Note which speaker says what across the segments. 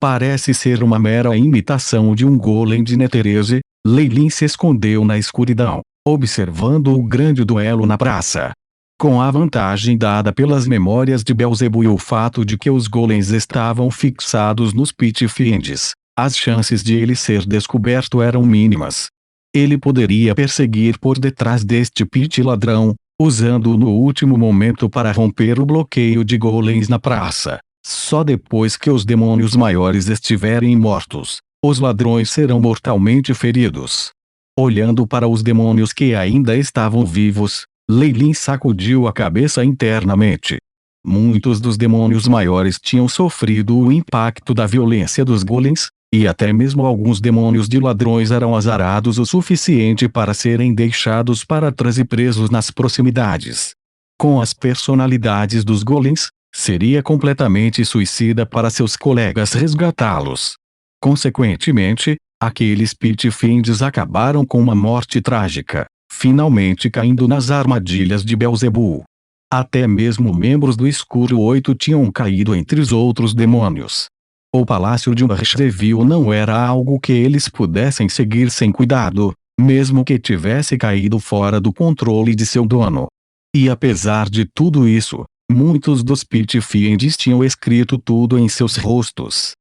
Speaker 1: Parece ser uma mera imitação de um golem de Netherese. Lei se escondeu na escuridão, observando o grande duelo na praça. Com a vantagem dada pelas memórias de Beelzebub e o fato de que os golems estavam fixados nos Pit Fiends, as chances de ele ser descoberto eram mínimas. Ele poderia perseguir por detrás deste Pit ladrão, usando-o no último momento para romper o bloqueio de golems na praça. Só depois que os demônios maiores estiverem mortos, os ladrões serão mortalmente feridos. Olhando para os demônios que ainda estavam vivos, Lei sacudiu a cabeça internamente. Muitos dos demônios maiores tinham sofrido o impacto da violência dos golems, e até mesmo alguns demônios de ladrões eram azarados o suficiente para serem deixados para trás e presos nas proximidades. Com as personalidades dos golems, seria completamente suicida para seus colegas resgatá-los. Consequentemente, aqueles Pit Fiends acabaram com uma morte trágica, finalmente caindo nas armadilhas de Beelzebub. Até mesmo membros do Escuro 8 tinham caído entre os outros demônios. O palácio de Ursheville não era algo que eles pudessem seguir sem cuidado, mesmo que tivesse caído fora do controle de seu dono. E apesar de tudo isso, muitos dos Pit Fiends tinham escrito tudo em seus rostos.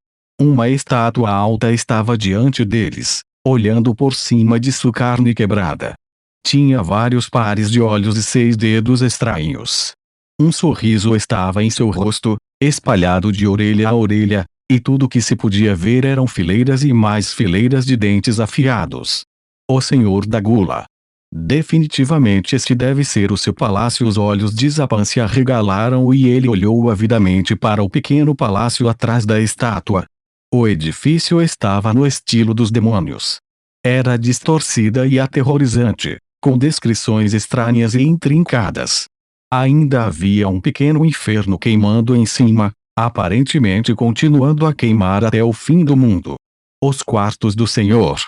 Speaker 1: Uma estátua alta estava diante deles, olhando por cima de sua carne quebrada. Tinha vários pares de olhos e 6 dedos estranhos. Um sorriso estava em seu rosto, espalhado de orelha a orelha, e tudo que se podia ver eram fileiras e mais fileiras de dentes afiados. O Senhor da Gula. Definitivamente este deve ser o seu palácio. Os olhos de Zapan se arregalaram e ele olhou avidamente para o pequeno palácio atrás da estátua. O edifício estava no estilo dos demônios. Era distorcida e aterrorizante, com descrições estranhas e intrincadas. Ainda havia um pequeno inferno queimando em cima, aparentemente continuando a queimar até o fim do mundo. Os quartos do Senhor.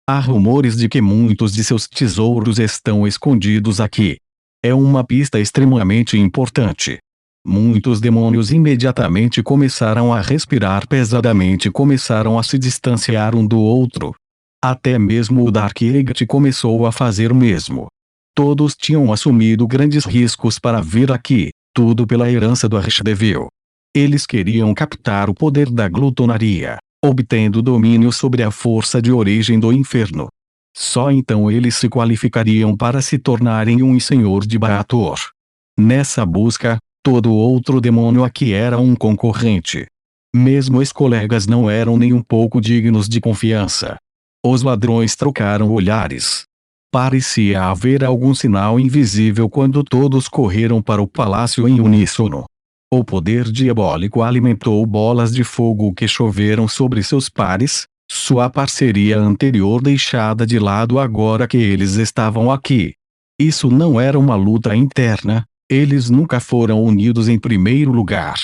Speaker 1: Há rumores de que muitos de seus tesouros estão escondidos aqui. É uma pista extremamente importante. Muitos demônios imediatamente começaram a respirar pesadamente e começaram a se distanciar um do outro. Até mesmo o Dark Agate começou a fazer o mesmo. Todos tinham assumido grandes riscos para vir aqui, tudo pela herança do Ursheville. Eles queriam captar o poder da glutonaria, obtendo domínio sobre a força de origem do inferno. Só então eles se qualificariam para se tornarem um senhor de Baator. Nessa busca, todo outro demônio aqui era um concorrente. Mesmo os colegas não eram nem um pouco dignos de confiança. Os ladrões trocaram olhares. Parecia haver algum sinal invisível quando todos correram para o palácio em uníssono. O poder diabólico alimentou bolas de fogo que choveram sobre seus pares, sua parceria anterior deixada de lado agora que eles estavam aqui. Isso não era uma luta interna, eles nunca foram unidos em primeiro lugar.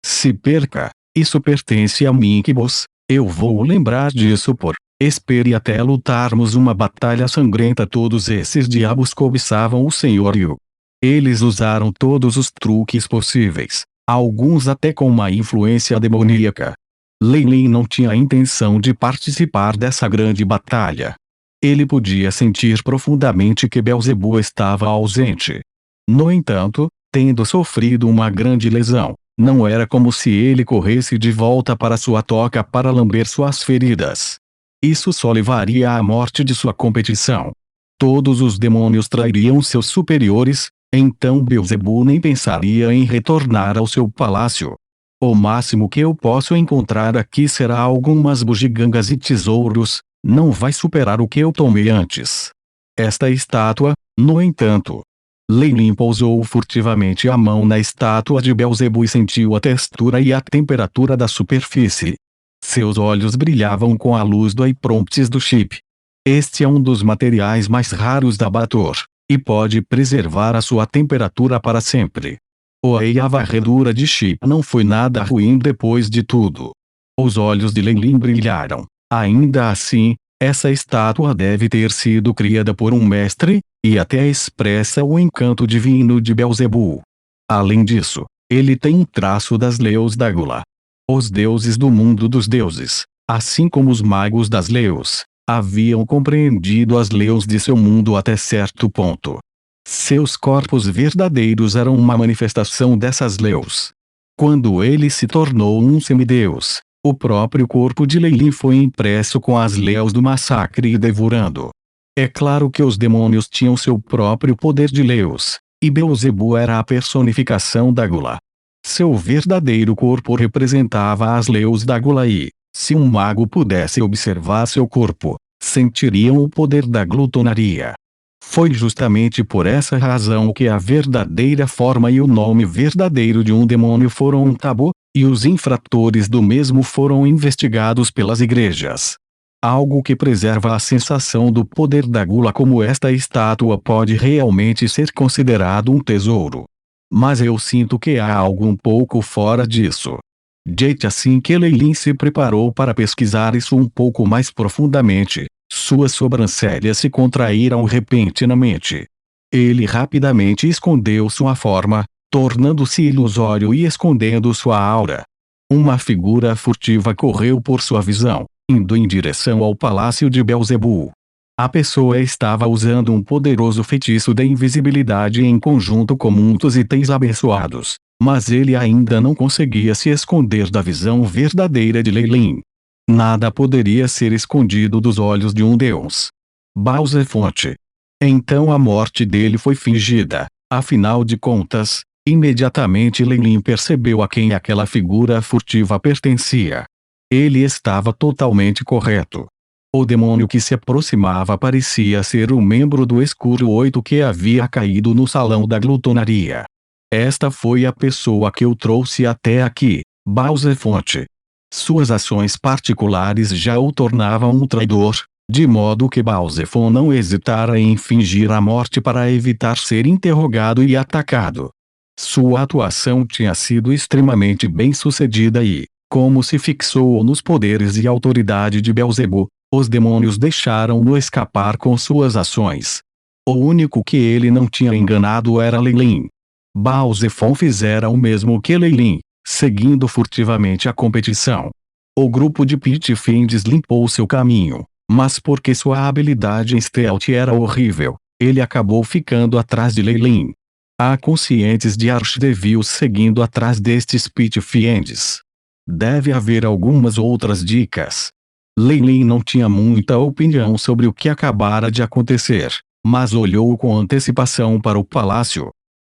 Speaker 1: Se perca, isso pertence a mim, Incubus, eu vou lembrar disso por... Espere até lutarmos uma batalha sangrenta. Todos esses diabos cobiçavam o Senhor Yu. Eles usaram todos os truques possíveis, alguns até com uma influência demoníaca. Lei não tinha a intenção de participar dessa grande batalha. Ele podia sentir profundamente que Beelzebub estava ausente. No entanto, tendo sofrido uma grande lesão, não era como se ele corresse de volta para sua toca para lamber suas feridas. Isso só levaria à morte de sua competição. Todos os demônios trairiam seus superiores, então Beelzebub nem pensaria em retornar ao seu palácio. O máximo que eu posso encontrar aqui será algumas bugigangas e tesouros, não vai superar o que eu tomei antes. Esta estátua, no entanto. Lei pousou furtivamente a mão na estátua de Beelzebub e sentiu a textura e a temperatura da superfície. Seus olhos brilhavam com a luz do Prompts do chip. Este é um dos materiais mais raros da Baator, e pode preservar a sua temperatura para sempre. A varredura de chip não foi nada ruim depois de tudo. Os olhos de Lei brilharam. Ainda assim, essa estátua deve ter sido criada por um mestre, e até expressa o encanto divino de Beelzebub. Além disso, ele tem um traço das leis da Gula. Os deuses do mundo dos deuses, assim como os magos das leus, haviam compreendido as leis de seu mundo até certo ponto. Seus corpos verdadeiros eram uma manifestação dessas leis. Quando ele se tornou um semideus, o próprio corpo de Leilin foi impresso com as leis do massacre e devorando. É claro que os demônios tinham seu próprio poder de leis, e Beelzebu era a personificação da gula. Seu verdadeiro corpo representava as leis da gula e, se um mago pudesse observar seu corpo, sentiriam o poder da glutonaria. Foi justamente por essa razão que a verdadeira forma e o nome verdadeiro de um demônio foram um tabu, e os infratores do mesmo foram investigados pelas igrejas. Algo que preserva a sensação do poder da gula, como esta estátua, pode realmente ser considerado um tesouro. Mas eu sinto que há algo um pouco fora disso. Jade, assim que Leilin se preparou para pesquisar isso um pouco mais profundamente, suas sobrancelhas se contraíram repentinamente. Ele rapidamente escondeu sua forma, tornando-se ilusório e escondendo sua aura. Uma figura furtiva correu por sua visão, indo em direção ao palácio de Beelzebu. A pessoa estava usando um poderoso feitiço de invisibilidade em conjunto com muitos itens abençoados, mas ele ainda não conseguia se esconder da visão verdadeira de Leilin. Nada poderia ser escondido dos olhos de um deus. Beelzefonte. Então a morte dele foi fingida. Afinal de contas, imediatamente Leilin percebeu a quem aquela figura furtiva pertencia. Ele estava totalmente correto. O demônio que se aproximava parecia ser um membro do Escuro 8 que havia caído no salão da glutonaria. Esta foi a pessoa que o trouxe até aqui, Beelzefonte. Suas ações particulares já o tornavam um traidor, de modo que Beelzefon não hesitara em fingir a morte para evitar ser interrogado e atacado. Sua atuação tinha sido extremamente bem-sucedida e, como se fixou nos poderes e autoridade de Beelzebu, os demônios deixaram-no escapar com suas ações. O único que ele não tinha enganado era Leilin. Beelzefon fizera o mesmo que Leilin, seguindo furtivamente a competição. O grupo de Pit-Fiends limpou seu caminho, mas porque sua habilidade em stealth era horrível, ele acabou ficando atrás de Leilin. Há conscientes de Archdevios seguindo atrás destes Pit-Fiends. Deve haver algumas outras dicas. Leilin não tinha muita opinião sobre o que acabara de acontecer, mas olhou com antecipação para o palácio.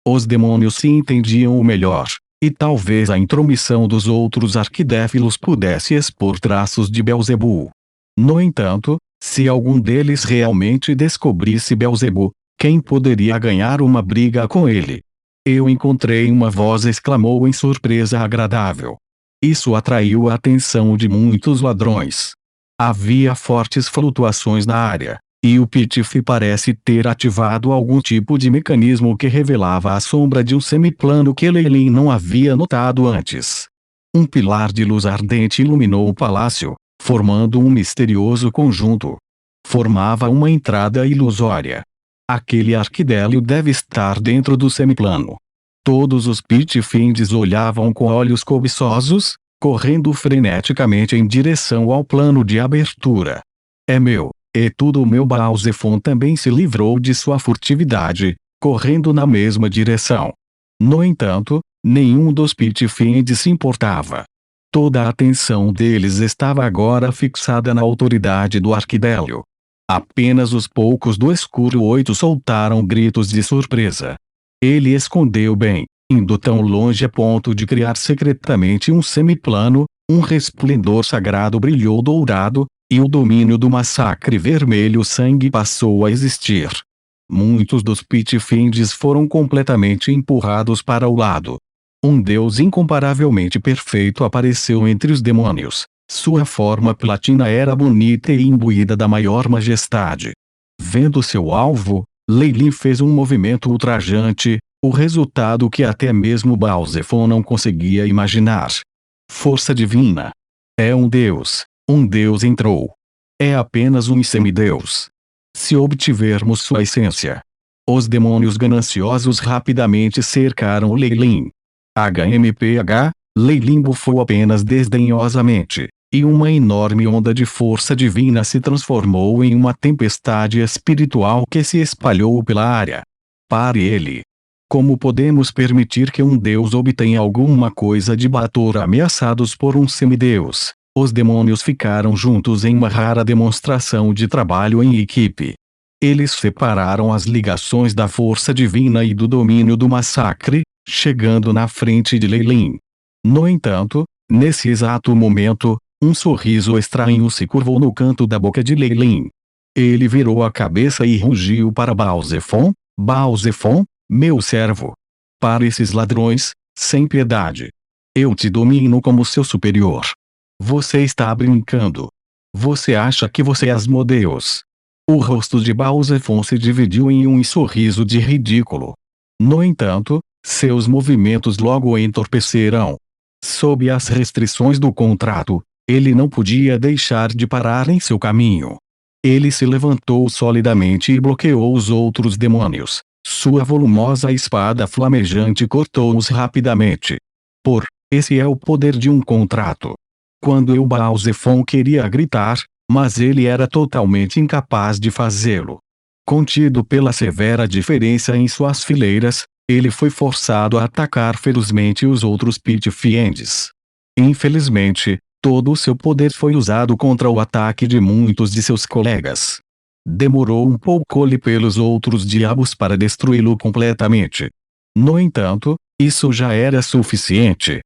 Speaker 1: Os demônios se entendiam o melhor, e talvez a intromissão dos outros arquidéfilos pudesse expor traços de Beelzebu. No entanto, se algum deles realmente descobrisse Beelzebu, quem poderia ganhar uma briga com ele? Eu encontrei uma voz, exclamou em surpresa agradável. Isso atraiu a atenção de muitos ladrões. Havia fortes flutuações na área, e o Pitife parece ter ativado algum tipo de mecanismo que revelava a sombra de um semiplano que Leilin não havia notado antes. Um pilar de luz ardente iluminou o palácio, formando um misterioso conjunto. Formava uma entrada ilusória. Aquele arquidélio deve estar dentro do semiplano. Todos os Pit-Fiends olhavam com olhos cobiçosos, correndo freneticamente em direção ao plano de abertura. É meu, e tudo meu. Beelzefon também se livrou de sua furtividade, correndo na mesma direção. No entanto, nenhum dos Pit-Fiends se importava. Toda a atenção deles estava agora fixada na autoridade do arquidélio. Apenas os poucos do Escuro 8 soltaram gritos de surpresa. Ele escondeu bem, indo tão longe a ponto de criar secretamente um semiplano, um resplendor sagrado brilhou dourado, e o domínio do massacre vermelho sangue passou a existir. Muitos dos Pit-Fiends foram completamente empurrados para o lado. Um deus incomparavelmente perfeito apareceu entre os demônios. Sua forma platina era bonita e imbuída da maior majestade. Vendo seu alvo, Leilin fez um movimento ultrajante, o resultado que até mesmo Beelzefon não conseguia imaginar. Força divina. É um deus entrou. É apenas um semideus. Se obtivermos sua essência. Os demônios gananciosos rapidamente cercaram Leilin. HMPH, Lei bufou apenas desdenhosamente, e uma enorme onda de força divina se transformou em uma tempestade espiritual que se espalhou pela área. Pare ele. Como podemos permitir que um deus obtenha alguma coisa de Bator ameaçados por um semideus? Os demônios ficaram juntos em uma rara demonstração de trabalho em equipe. Eles separaram as ligações da força divina e do domínio do massacre, chegando na frente de Leilin. No entanto, nesse exato momento, um sorriso estranho se curvou no canto da boca de Leilin. Ele virou a cabeça e rugiu para Baozefon: Baozefon, meu servo. Para esses ladrões, sem piedade. Eu te domino como seu superior. Você está brincando. Você acha que você é Asmodeus. O rosto de Baozefon se dividiu em um sorriso de ridículo. No entanto, seus movimentos logo entorpecerão. Sob as restrições do contrato, ele não podia deixar de parar em seu caminho. Ele se levantou solidamente e bloqueou os outros demônios. Sua volumosa espada flamejante cortou-os rapidamente. Esse é o poder de um contrato. Quando eu Baozefon queria gritar, mas ele era totalmente incapaz de fazê-lo. Contido pela severa diferença em suas fileiras, ele foi forçado a atacar ferozmente os outros Pit-Fiends. Infelizmente, todo o seu poder foi usado contra o ataque de muitos de seus colegas. Demorou um pouco-lhe pelos outros diabos para destruí-lo completamente. No entanto, isso já era suficiente.